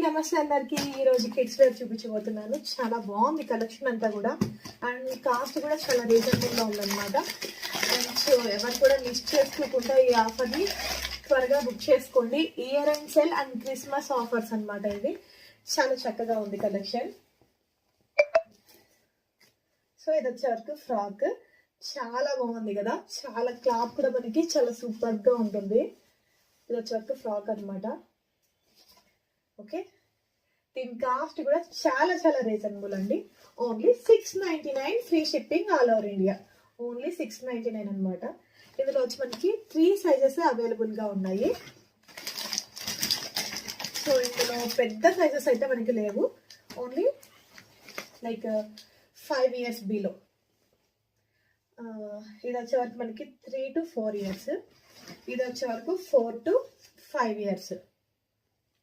నమస్తే అందరికి. ఈ రోజు కిడ్స్ వేర్ చూపించబోతున్నాను. చాలా బాగుంది కలెక్షన్ అంతా కూడా, అండ్ కాస్ట్ కూడా చాలా రీజనబుల్ గా ఉందన్నమాట. అండ్ సో ఎవరు కూడా మిస్ చేసుకోకుండా ఈ ఆఫర్ ని త్వరగా బుక్ చేసుకోండి. Year and cell and Christmas offers అన్నమాట. ఇది చాలా చక్కగా ఉంది కలెక్షన్. సో ఇది వచ్చేవరకు ఫ్రాక్ చాలా బాగుంది కదా, చాలా క్లాత్ కూడా మనకి చాలా సూపర్ గా ఉంటుంది. ఇది వచ్చేవరకు ఫ్రాక్ అన్నమాట. ఓకే, దీని కాస్ట్ కూడా చాలా చాలా రీజనబుల్ అండి. Only 699, free shipping all over India. Only 699 అనమాట. ఇందులో వచ్చి మనకి 3 సైజెస్ అవైలబుల్ గా ఉన్నాయి. సో ఇందులో పెద్ద సైజెస్ అయితే మనకి లేవు. Only like 5 years below. ఇది వచ్చే వరకు మనకి 3 to 4 years. ఇది వచ్చే వరకు 4 to 5 years.